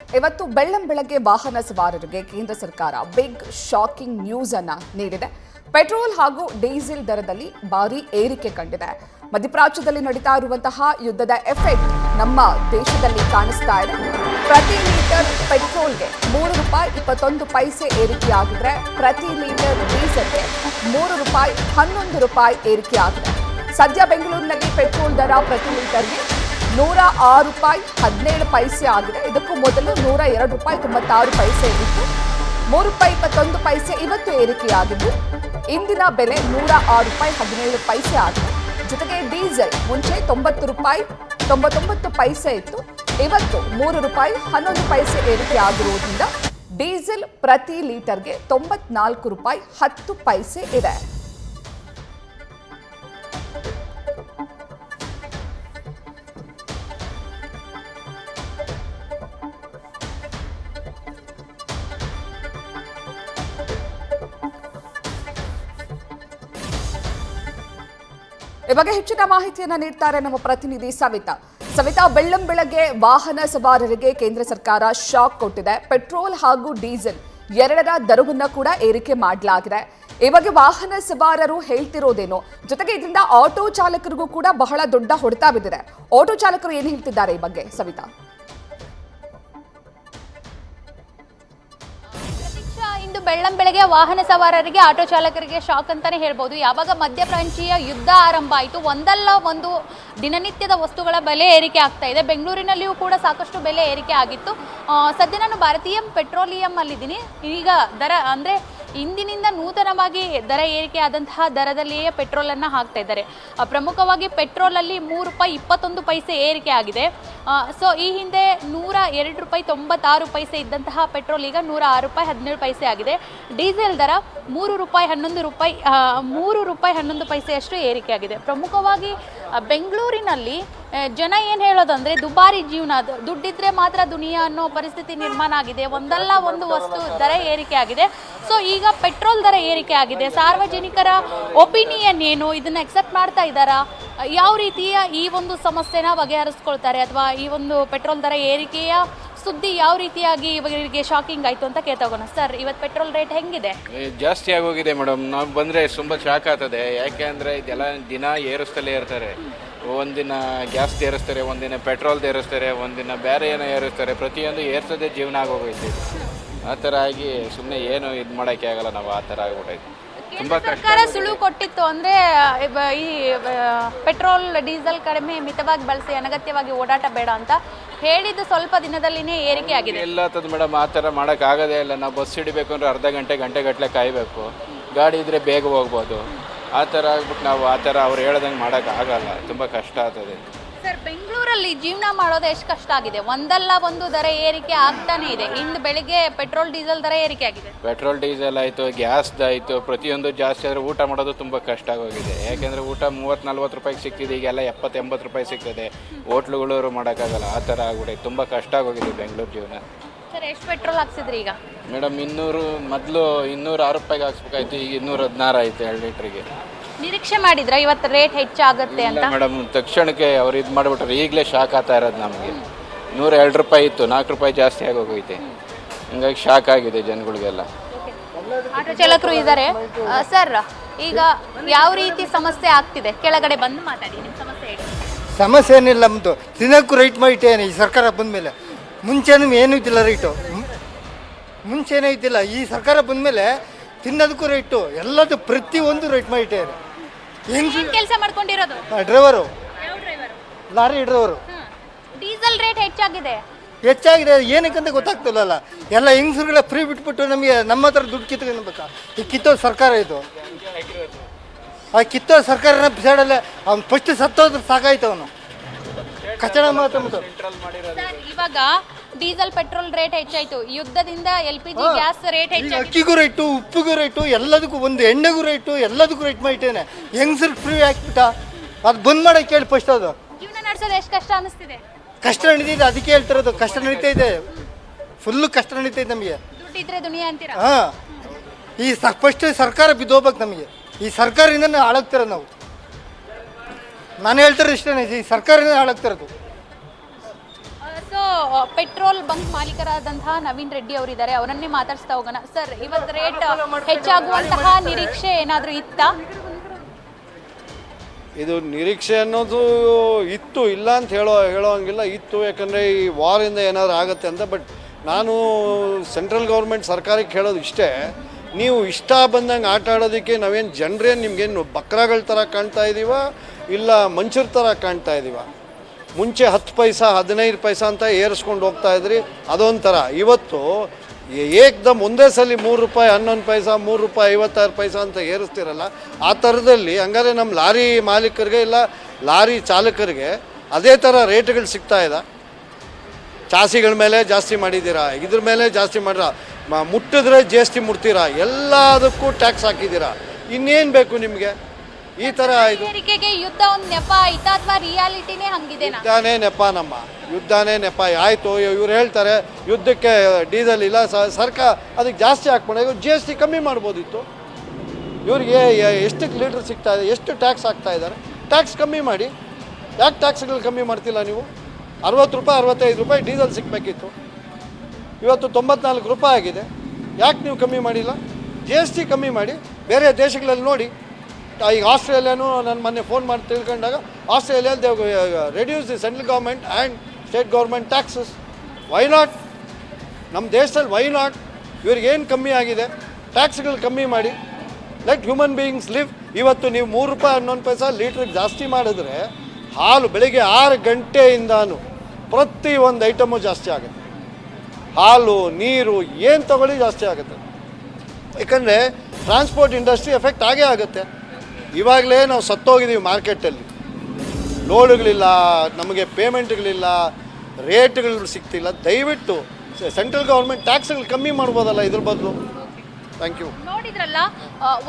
ಇವತ್ತು ಬೆಳ್ಳಂಬೆಳಗ್ಗೆ ವಾಹನ ಸವಾರರಿಗೆ ಕೇಂದ್ರ ಸರ್ಕಾರ ಬಿಗ್ ಶಾಕಿಂಗ್ ನ್ಯೂಸ್ ಅನ್ನ ನೀಡಿದೆ. ಪೆಟ್ರೋಲ್ ಹಾಗೂ ಡೀಸೆಲ್ ದರದಲ್ಲಿ ಭಾರಿ ಏರಿಕೆ ಕಂಡಿದೆ. ಮಧ್ಯಪ್ರಾಚ್ಯದಲ್ಲಿ ನಡೀತಾ ಇರುವಂತಹ ಯುದ್ಧದ ಎಫೆಕ್ಟ್ ನಮ್ಮ ದೇಶದಲ್ಲಿ ಕಾಣಿಸ್ತಾ ಇದೆ. ಪ್ರತಿ ಲೀಟರ್ ಪೆಟ್ರೋಲ್ಗೆ ₹3.21 ಏರಿಕೆಯಾಗಿದ್ರೆ ಪ್ರತಿ ಲೀಟರ್ ಡೀಸೆಲ್ಗೆ ₹3.11 ಏರಿಕೆಯಾಗಿದೆ. ಸದ್ಯ ಬೆಂಗಳೂರಿನಲ್ಲಿ ಪೆಟ್ರೋಲ್ ದರ ಪ್ರತಿ ಲೀಟರ್ಗೆ ₹106.17 ಆಗಿದೆ. ಇದಕ್ಕೂ ಮೊದಲು ₹102.96 ಇತ್ತು. ₹3.21 ಇವತ್ತು ಏರಿಕೆಯಾಗಿದ್ದು ಇಂದಿನ ಬೆಲೆ ₹106.17 ಆಗಿದೆ. ಜೊತೆಗೆ ಡೀಸೆಲ್ ಮುಂಚೆ ₹90.99 ಇತ್ತು. ಇವತ್ತು ₹3.11 ಏರಿಕೆ ಆಗಿರುವುದರಿಂದ ಡೀಸೆಲ್ ಪ್ರತಿ ಲೀಟರ್ಗೆ ₹94.10 ಇದೆ. ಈ ಬಗ್ಗೆ ಹೆಚ್ಚಿನ ಮಾಹಿತಿಯನ್ನ ನೀಡ್ತಾರೆ ನಮ್ಮ ಪ್ರತಿನಿಧಿ ಸವಿತಾ. ಬೆಳ್ಳಂಬೆಳಗ್ಗೆ ವಾಹನ ಸವಾರರಿಗೆ ಕೇಂದ್ರ ಸರ್ಕಾರ ಶಾಕ್ ಕೊಟ್ಟಿದೆ. ಪೆಟ್ರೋಲ್ ಹಾಗೂ ಡೀಸೆಲ್ ಎರಡರ ದರವನ್ನ ಕೂಡ ಏರಿಕೆ ಮಾಡಲಾಗಿದೆ. ಈ ಬಗ್ಗೆ ವಾಹನ ಸವಾರರು ಹೇಳ್ತಿರೋದೇನು, ಜೊತೆಗೆ ಇದರಿಂದ ಆಟೋ ಚಾಲಕರಿಗೂ ಕೂಡ ಬಹಳ ದೊಡ್ಡ ಹೊಡೆತ ಬಿದ್ದಿದೆ. ಆಟೋ ಚಾಲಕರು ಏನು ಹೇಳ್ತಿದ್ದಾರೆ ಈ ಬಗ್ಗೆ ಸವಿತಾ? ಇಂದು ಬೆಳ್ಳಂಬೆಳಗ್ಗೆ ವಾಹನ ಸವಾರರಿಗೆ ಆಟೋ ಚಾಲಕರಿಗೆ ಶಾಕ್ ಅಂತಾನೆ ಹೇಳ್ಬೋದು. ಯಾವಾಗ ಮಧ್ಯಪ್ರಾಚ್ಯೀಯ ಯುದ್ಧ ಆರಂಭ ಆಯಿತು, ಒಂದಲ್ಲ ಒಂದು ದಿನನಿತ್ಯದ ವಸ್ತುಗಳ ಬೆಲೆ ಏರಿಕೆ ಆಗ್ತಾ ಇದೆ. ಬೆಂಗಳೂರಿನಲ್ಲಿಯೂ ಕೂಡ ಸಾಕಷ್ಟು ಬೆಲೆ ಏರಿಕೆ ಆಗಿತ್ತು. ಸದ್ಯ ನಾನು ಭಾರತೀಯ ಪೆಟ್ರೋಲಿಯಂ ಅಲ್ಲಿದ್ದೀನಿ. ಈಗ ದರ ಅಂದರೆ ಇಂದಿನಿಂದ ನೂತನವಾಗಿ ದರ ಏರಿಕೆ ಆದಂತಹ ದರದಲ್ಲಿಯೇ ಪೆಟ್ರೋಲನ್ನು ಹಾಕ್ತಾ ಇದ್ದಾರೆ. ಪ್ರಮುಖವಾಗಿ ಪೆಟ್ರೋಲಲ್ಲಿ ₹3.21 ಏರಿಕೆ ಆಗಿದೆ. ಸೊ ಈ ಹಿಂದೆ ₹102.96 ಇದ್ದಂತಹ ಪೆಟ್ರೋಲ್ ಈಗ ₹106.17 ಆಗಿದೆ. ಡೀಸೆಲ್ ದರ ₹3.11 ಅಷ್ಟು ಏರಿಕೆ ಆಗಿದೆ. ಪ್ರಮುಖವಾಗಿ ಬೆಂಗಳೂರಿನಲ್ಲಿ ಜನ ಏನು ಹೇಳೋದಂದರೆ ದುಬಾರಿ ಜೀವನ, ದುಡ್ಡಿದ್ರೆ ಮಾತ್ರ ದುನಿಯಾ ಅನ್ನೋ ಪರಿಸ್ಥಿತಿ ನಿರ್ಮಾಣ ಆಗಿದೆ. ಒಂದಲ್ಲ ಒಂದು ವಸ್ತು ದರ ಏರಿಕೆ ಆಗಿದೆ. ಸೊ ಈಗ ಪೆಟ್ರೋಲ್ ದರ ಏರಿಕೆ ಆಗಿದೆ. ಸಾರ್ವಜನಿಕರ ಒಪಿನಿಯನ್ ಏನು, ಇದನ್ನು ಎಕ್ಸೆಪ್ಟ್ ಮಾಡ್ತಾ ಇದ್ದಾರಾ, ಯಾವ ರೀತಿಯ ಈ ಒಂದು ಸಮಸ್ಯೆನ ಬಗೆಹರಿಸ್ಕೊಳ್ತಾರೆ, ಅಥವಾ ಈ ಒಂದು ಪೆಟ್ರೋಲ್ ದರ ಏರಿಕೆಯ ಸುದ್ದಿ ಯಾವ ರೀತಿಯಾಗಿ ಇವರಿಗೆ ಶಾಕಿಂಗ್ ಆಯಿತು ಅಂತ ಕೇಳ್ತೋಗೋಣ. ಸರ್, ಇವತ್ತು ಪೆಟ್ರೋಲ್ ರೇಟ್ ಹೆಂಗಿದೆ? ಜಾಸ್ತಿ ಆಗೋಗಿದೆ ಮೇಡಮ್. ನಾವು ಬಂದರೆ ತುಂಬ ಶಾಕ್ ಆಗ್ತದೆ. ಯಾಕೆ ಅಂದರೆ ಇದೆಲ್ಲ ದಿನ ಏರಿಸ್ತಲೇ ಇರ್ತಾರೆ. ಒಂದಿನ ಗ್ಯಾಸ್ ಏರಿಸ್ತಾರೆ, ಒಂದಿನ ಪೆಟ್ರೋಲ್ ಏರಿಸ್ತಾರೆ, ಒಂದಿನ ಬೇರೆ ಏನೋ ಏರಿಸ್ತಾರೆ. ಪ್ರತಿಯೊಂದು ಏರ್ಸೋದೇ ಜೀವನ ಆಗೋಗೈತೆ. ಆ ಥರ ಆಗಿ ಸುಮ್ಮನೆ ಏನು ಇದು ಮಾಡೋಕ್ಕೆ ಆಗಲ್ಲ. ನಾವು ಆ ಥರ ಆಗ್ಬಿಟ್ಟೈತೆ. ತುಂಬ ಸರ್ಕಾರ ಸುಳುವು ಕೊಟ್ಟಿತ್ತು ಅಂದರೆ ಈ ಪೆಟ್ರೋಲ್ ಡೀಸೆಲ್ ಕಡಿಮೆ ಮಿತವಾಗಿ ಬಳಸಿ, ಅನಗತ್ಯವಾಗಿ ಓಡಾಟ ಬೇಡ ಅಂತ ಹೇಳಿದ್ದು ಸ್ವಲ್ಪ ದಿನದಲ್ಲಿನೇ ಏರಿಕೆ ಆಗಿದೆ. ಎಲ್ಲ ತದ್ದು ಮೇಡಮ್, ಆ ಥರ ಮಾಡೋಕ್ಕಾಗೋದೇ ಇಲ್ಲ. ನಾವು ಬಸ್ ಹಿಡಿಬೇಕು ಅಂದರೆ ಅರ್ಧ ಗಂಟೆಗಟ್ಟಲೆ ಕಾಯಬೇಕು. ಗಾಡಿ ಇದ್ದರೆ ಬೇಗ ಹೋಗ್ಬೋದು. ಆ ಥರ ಆಗ್ಬಿಟ್ಟು ನಾವು ಆ ಥರ ಅವ್ರು ಹೇಳ್ದಂಗೆ ಮಾಡೋಕ್ಕಾಗಲ್ಲ. ತುಂಬ ಕಷ್ಟ ಆಗ್ತದೆ. ಸರ್, ಬೆಂಗಳೂರಲ್ಲಿ ಜೀವನ ಮಾಡೋದು ಎಷ್ಟು ಕಷ್ಟ ಆಗಿದೆ? ಒಂದಲ್ಲ ಒಂದು ದರ ಏರಿಕೆ ಆಗ್ತಾನೆ ಇದೆ. ಇಂದು ಬೆಳಿಗ್ಗೆ ಪೆಟ್ರೋಲ್ ಡೀಸೆಲ್ ದರ ಏರಿಕೆ ಆಗಿದೆ. ಪೆಟ್ರೋಲ್ ಡೀಸೆಲ್ ಆಯಿತು, ಗ್ಯಾಸ್ದಾಯಿತು, ಪ್ರತಿಯೊಂದು ಜಾಸ್ತಿ ಆದರೆ ಊಟ ಮಾಡೋದು ತುಂಬ ಕಷ್ಟ ಆಗೋಗಿದೆ. ಯಾಕೆಂದರೆ ಊಟ ₹30-40 ಸಿಗ್ತಿದೆ, ಈಗೆಲ್ಲ ₹70-80 ಸಿಗ್ತದೆ. ಹೋಟ್ಲುಗಳವರು ಮಾಡೋಕ್ಕಾಗಲ್ಲ. ಆ ಥರ ಆಗ್ಬಿಟ್ಟೈತೆ. ತುಂಬ ಕಷ್ಟ ಆಗೋಗಿದೆ ಬೆಂಗಳೂರು ಜೀವನ. ಸರ್, ಎಷ್ಟು ಪೆಟ್ರೋಲ್ ಹಾಕ್ಸಿದ್ರಿ ಈಗ? ಮೇಡಮ್, ಮೊದಲು ₹206 ಹಾಕ್ಸ್ಬೇಕಾಯ್ತು, ಈಗ ₹216 ಆಯಿತು 2 ಲೀಟ್ರಿಗೆ. ನಿರೀಕ್ಷೆ ಮಾಡಿದ್ರ ಇವತ್ತು ರೇಟ್ ಹೆಚ್ಚಾಗುತ್ತೆ ಅಂತ? ಮೇಡಮ್, ತಕ್ಷಣಕ್ಕೆ ಅವ್ರು ಇದು ಮಾಡಿಬಿಟ್ರೆ ಈಗಲೇ ಶಾಕ್ ಆಗ್ತಾ ಇರೋದು ನಮಗೆ. ₹102 ಇತ್ತು, ₹4 ಜಾಸ್ತಿ ಆಗೋಗೈತೆ. ಹಂಗಾಗಿ ಶಾಕ್ ಆಗಿದೆ ಜನಗಳಿಗೆಲ್ಲ. ಆಟೋ ಚಾಲಕರು ಇದ್ದಾರೆ. ಸರ್, ಈಗ ಯಾವ ರೀತಿ ಸಮಸ್ಯೆ ಆಗ್ತಿದೆ? ಕೆಳಗಡೆ ಬಂದು ಮಾತಾಡಿ, ನಿಮ್ಮ ಸಮಸ್ಯೆ ಹೇಳಿ. ಸಮಸ್ಯೆ ಏನಿಲ್ಲ, ನಮ್ಮದು ದಿನಕ್ಕೂ ರೈಟ್ ಮಾಡಿಟ್ಟೇನೆ ಈ ಸರ್ಕಾರ ಬಂದಮೇಲೆ. ಮುಂಚೆನೂ ಏನೂ ಇದ್ದಿಲ್ಲ ರೈಟು, ಮುಂಚೆನೇ ಇದ್ದಿಲ್ಲ. ಈ ಸರ್ಕಾರ ಬಂದಮೇಲೆ ತಿನ್ನೋದಕ್ಕೂ ರೈಟು, ಎಲ್ಲದೂ ಪ್ರತಿಯೊಂದು ರೈಟ್ ಮಾಡಿಟ್ಟೇನೆ. ಹೆಂಗೆ ಕೆಲಸ ಮಾಡ್ಕೊಂಡಿರೋದು? Driver, lorry driver. Diesel rate ಹೆಚ್ಚಾಗಿದೆ. ಏನಕ್ಕಂತ ಗೊತ್ತಾಗ್ತಿಲ್ಲಲ್ಲ. ಎಲ್ಲ ಹೆಂಗಸರುಗಳ ಫ್ರೀ ಬಿಟ್ಬಿಟ್ಟು ನಮಗೆ ನಮ್ಮ ಹತ್ರ ದುಡ್ಡು ಕಿತ್ಕೊಳ್ಬೇಕಾ? ಈ ಕಿತ್ತೋ ಸರ್ಕಾರ ಇದು. ಆ ಕಿತ್ತೋ ಸರ್ಕಾರನ ಬಿಸಾಡಲ್ಲ. ಅವ್ನು ಫಸ್ಟ್ ಸತ್ತೋದ್ರೆ ಸಾಕಾಯ್ತು. ಅವನು ಕಚಡ ಮಾತ್ರ. ಇವಾಗ ಡೀಸೆಲ್ ಪೆಟ್ರೋಲ್ ರೇಟ್ ಹೆಚ್ಚಾಯ್ತು. ಯುದ್ಧದಿಂದ LPG ಗ್ಯಾಸ್ ರೇಟ್ ಹೆಚ್ಚಾಯ್ತು. ಅಕ್ಕಿಗೂ ರೇಟು, ಉಪ್ಪಿಗೂ ರೇಟು, ಎಲ್ಲದಕ್ಕೂ, ಒಂದು ಎಣ್ಣೆಗೂ ರೇಟು, ಎಲ್ಲದಕ್ಕೂ ರೇಟ್ ಮಾಡಿಟ್ಟೇನೆ. ಹೆಂಗಸರು ಫ್ರೀ ಹಾಕ್ಬಿಟ್ಟ. ಅದು ಬಂದ್ ಮಾಡೋಕೆ ಕೇಳಿ ಫಸ್ಟ್. ಅದು ಜೀವನ ನಡೆಸೋದು ಎಷ್ಟು ಕಷ್ಟ ಅನಿಸ್ತಿದೆ? ಕಷ್ಟ ನಡೀತಿದೆ, ಅದಕ್ಕೆ ಹೇಳ್ತಿರೋದು. ಕಷ್ಟ ನಡೀತಾ ಇದೆ, ಫುಲ್ಲು ಕಷ್ಟ ನಡೀತಾ ಇದೆ ನಮಗೆ. ದುಡ್ಡಿದ್ರೆ ದುನಿಯಾ ಅಂತೀರಾ? ಹಾಂ, ಈ ಫಸ್ಟ್ ಸರ್ಕಾರ ಬಿದ್ದೋಗ್ಬೇಕು ನಮಗೆ. ಈ ಸರ್ಕಾರದಿಂದ ಹಾಳಾಗ್ತಿರೋದು ನಾವು. ನಾನು ಹೇಳ್ತಾರೆ ಇಷ್ಟೇ, ಈ ಸರ್ಕಾರದಿಂದ ಹಾಳಾಗ್ತಿರೋದು. ಸೊ ಪೆಟ್ರೋಲ್ ಬಂಕ್ ಮಾಲೀಕರಾದಂತಹ ನವೀನ್ ರೆಡ್ಡಿ ಅವರಿದ್ದಾರೆ, ಅವರನ್ನೇ ಮಾತಾಡ್ಸ್ತಾ ಹೋಗೋಣ. ಸರ್, ಇವತ್ತು ರೇಟ್ ಹೆಚ್ಚಾಗುವಂತಹ ನಿರೀಕ್ಷೆ ಏನಾದರೂ ಇತ್ತಾ? ಇದು ನಿರೀಕ್ಷೆ ಅನ್ನೋದು ಇತ್ತು, ಇಲ್ಲ ಅಂತ ಹೇಳೋಂಗಿಲ್ಲ, ಇತ್ತು. ಯಾಕಂದರೆ ಈ ವಾರಿಂದ ಏನಾದ್ರು ಆಗುತ್ತೆ ಅಂತ. ಬಟ್ ನಾನು ಸೆಂಟ್ರಲ್ ಗೌರ್ಮೆಂಟ್ ಸರ್ಕಾರಕ್ಕೆ ಹೇಳೋದು ಇಷ್ಟೇ, ನೀವು ಇಷ್ಟ ಬಂದಂಗೆ ಆಟ ಆಡೋದಕ್ಕೆ ನಾವೇನು ಜನರೇನು ನಿಮಗೇನು ಬಕ್ರಾಗಳ ಥರ ಕಾಣ್ತಾ ಇದ್ದೀವ, ಇಲ್ಲ ಮಂಚರ ಥರ ಕಾಣ್ತಾ ಇದ್ದೀವ? ಮುಂಚೆ 10 ಪೈಸಾ 15 ಪೈಸಾ ಅಂತ ಏರಿಸ್ಕೊಂಡು ಹೋಗ್ತಾ ಇದ್ರಿ, ಅದೊಂಥರ. ಇವತ್ತು ಏಕ್ದಮ್ ಒಂದೇ ಸಲ 3 ರೂಪಾಯಿ 11 ಪೈಸಾ, 3 ರೂಪಾಯಿ 56 ಪೈಸಾ ಅಂತ ಏರಿಸ್ತಿರಲ್ಲ, ಆ ಥರದಲ್ಲಿ ಹಂಗಾರೆ ನಮ್ಮ ಲಾರಿ ಮಾಲೀಕರಿಗೆ ಇಲ್ಲ ಲಾರಿ ಚಾಲಕರಿಗೆ ಅದೇ ಥರ ರೇಟ್ಗಳು ಸಿಗ್ತಾ ಇದೆ. ಚಾಸಿಗಳ ಮೇಲೆ ಜಾಸ್ತಿ ಮಾಡಿದ್ದೀರಾ, ಇದ್ರ ಮೇಲೆ ಜಾಸ್ತಿ ಮಾಡಿರ, ಮುಟ್ಟಿದ್ರೆ ಜಿ ಎಸ್ ಟಿ ಮುಟ್ತೀರಾ, ಎಲ್ಲದಕ್ಕೂ ಟ್ಯಾಕ್ಸ್ ಹಾಕಿದ್ದೀರಾ, ಇನ್ನೇನು ಬೇಕು ನಿಮಗೆ? ಈ ಥರ ಇದು ಏರಿಕೆಗೆ ಯುದ್ಧ ಒಂದು ನೆಪ ಆಯ್ತಾ ಅಥವಾ ರಿಯಾಲಿಟಿನೇ ಹಂಗಿದೆನಾ? ಯುದ್ಧನೇ ನೆಪ, ನಮ್ಮ ಯುದ್ಧನೇ ನೆಪ ಆಯಿತು. ಇವ್ರು ಹೇಳ್ತಾರೆ ಯುದ್ಧಕ್ಕೆ ಡೀಸೆಲ್ ಇಲ್ಲ, ಸರ್ಕಾರ ಅದಕ್ಕೆ ಜಾಸ್ತಿ ಹಾಕ್ಬಿಡ, ಜಿ ಎಸ್ ಟಿ ಕಮ್ಮಿ ಮಾಡ್ಬೋದಿತ್ತು. ಇವ್ರಿಗೆ ಎಷ್ಟಕ್ಕೆ ಲೀಟ್ರ್ ಸಿಗ್ತಾ ಇದೆ, ಎಷ್ಟು ಟ್ಯಾಕ್ಸ್ ಹಾಕ್ತಾ ಇದ್ದಾರೆ? ಟ್ಯಾಕ್ಸ್ ಕಮ್ಮಿ ಮಾಡಿ. ಯಾಕೆ ಟ್ಯಾಕ್ಸ್ಗಳು ಕಮ್ಮಿ ಮಾಡ್ತಿಲ್ಲ ನೀವು? 60 ರೂಪಾಯಿ 65 ರೂಪಾಯಿ ಡೀಸೆಲ್ ಸಿಗಬೇಕಿತ್ತು, ಇವತ್ತು 94 ರೂಪಾಯಿ ಆಗಿದೆ. ಯಾಕೆ ನೀವು ಕಮ್ಮಿ ಮಾಡಿಲ್ಲ? ಜಿ ಎಸ್ ಟಿ ಕಮ್ಮಿ ಮಾಡಿ. ಬೇರೆ ದೇಶಗಳಲ್ಲಿ ನೋಡಿ, ಈಗ ಆಸ್ಟ್ರೇಲಿಯಾನು ನಾನು ಮೊನ್ನೆ ಫೋನ್ ಮಾಡಿ ತಿಳ್ಕೊಂಡಾಗ Australia reduce the central government and state government taxes. Why not? ನಮ್ಮ ದೇಶದಲ್ಲಿ ವೈ ನಾಟ್? ಇವ್ರಿಗೇನು ಕಮ್ಮಿ ಆಗಿದೆ? ಟ್ಯಾಕ್ಸ್ಗಳು ಕಮ್ಮಿ ಮಾಡಿ, ಲೆಟ್ ಹ್ಯೂಮನ್ ಬೀಯಿಂಗ್ಸ್ ಲಿವ್. ಇವತ್ತು ನೀವು 3 ರೂಪಾಯಿ 11 ಪೈಸಾ ಲೀಟ್ರಿಗೆ ಜಾಸ್ತಿ ಮಾಡಿದ್ರೆ ಹಾಲು ಬೆಳಿಗ್ಗೆ 6 ಗಂಟೆಯಿಂದಾನು ಪ್ರತಿ ಒಂದು ಐಟಮು ಜಾಸ್ತಿ ಆಗುತ್ತೆ. ಹಾಲು ನೀರು ಏನು ತಗೊಳ್ಳಿ ಜಾಸ್ತಿ ಆಗುತ್ತೆ. ಯಾಕಂದರೆ ಟ್ರಾನ್ಸ್ಪೋರ್ಟ್ ಇಂಡಸ್ಟ್ರಿ ಎಫೆಕ್ಟ್ ಆಗೇ ಆಗುತ್ತೆ. ಇವಾಗಲೇ ನಾವು ಸತ್ತೋಗಿದ್ದೀವಿ ಮಾರ್ಕೆಟಲ್ಲಿ, ಲೋಡುಗಳಿಲ್ಲ, ನಮಗೆ ಪೇಮೆಂಟ್ಗಳಿಲ್ಲ, ರೇಟ್ಗಳು ಸಿಗ್ತಿಲ್ಲ. ದಯವಿಟ್ಟು ಸೆಂಟ್ರಲ್ ಗೌರ್ಮೆಂಟ್ ಟ್ಯಾಕ್ಸ್ಗಳು ಕಮ್ಮಿ ಮಾಡ್ಬೋದಲ್ಲ ಇದ್ರ ಬದಲು. Thank you. ನೋಡಿದ್ರಲ್ಲ,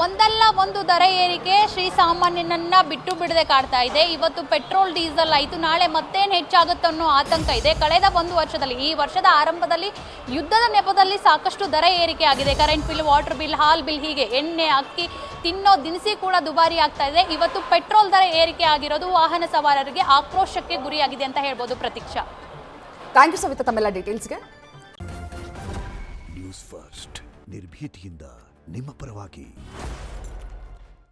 ಒಂದಲ್ಲ ಒಂದು ದರ ಏರಿಕೆ ಶ್ರೀಸಾಮಾನ್ಯನನ್ನ ಬಿಟ್ಟು ಬಿಡದೆ ಕಾಡ್ತಾ ಇದೆ. ಇವತ್ತು ಪೆಟ್ರೋಲ್ ಡೀಸೆಲ್ ಆಯಿತು, ನಾಳೆ ಮತ್ತೇನು ಹೆಚ್ಚಾಗುತ್ತೆ ಅನ್ನೋ ಆತಂಕ ಇದೆ. ಕಳೆದ 1 ವರ್ಷದಲ್ಲಿ, ಈ ವರ್ಷದ ಆರಂಭದಲ್ಲಿ ಯುದ್ಧದ ನೆಪದಲ್ಲಿ ಸಾಕಷ್ಟು ದರ ಏರಿಕೆ ಆಗಿದೆ. ಕರೆಂಟ್ ಬಿಲ್, ವಾಟರ್ ಬಿಲ್, ಹಾಲ್ ಬಿಲ್, ಹೀಗೆ ಎಣ್ಣೆ, ಅಕ್ಕಿ, ತಿನ್ನೋ ದಿನಸಿ ಕೂಡ ದುಬಾರಿ ಆಗ್ತಾ ಇದೆ. ಇವತ್ತು ಪೆಟ್ರೋಲ್ ದರ ಏರಿಕೆ ಆಗಿರೋದು ವಾಹನ ಸವಾರರಿಗೆ ಆಕ್ರೋಶಕ್ಕೆ ಗುರಿಯಾಗಿದೆ ಅಂತ ಹೇಳ್ಬೋದು. ಪ್ರತೀಕ್ಷಾ, ಥ್ಯಾಂಕ್ ಯು ಸವಿತಾ ತಮ್ಮೆಲ್ಲ ಡೀಟೇಲ್ಸ್ಗೆ. ನ್ಯೂಸ್ ಫಸ್ಟ್ ನಿರ್ಭೀತಿಯಿಂದ ನಿಮ್ಮ ಪರವಾಗಿ.